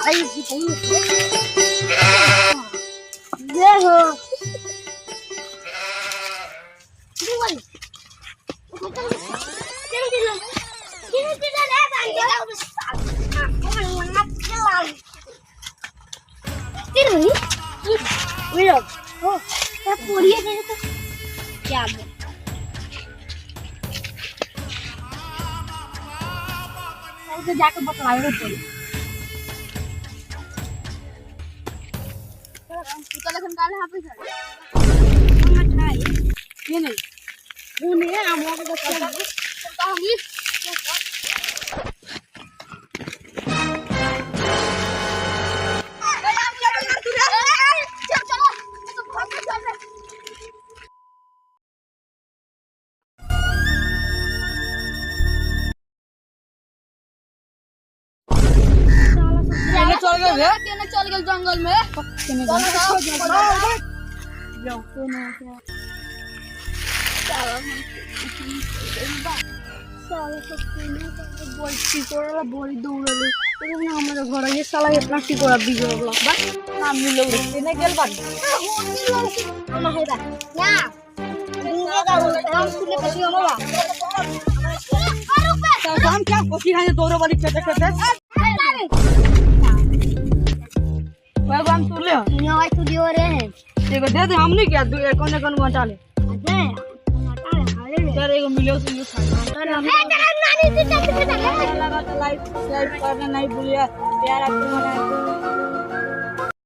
आई देखो क्या जाके बतलाएगा पड़ी काले हाथ पे ये नहीं वो नहीं है हम लोग का चल गए जंगल में देखो दे दे हमने क्या कौन कौन घंटा ले यार एगो मिलो से यूज करना लगा तो लाइक सब्सक्राइब करना नहीं भूलिए प्यार आपको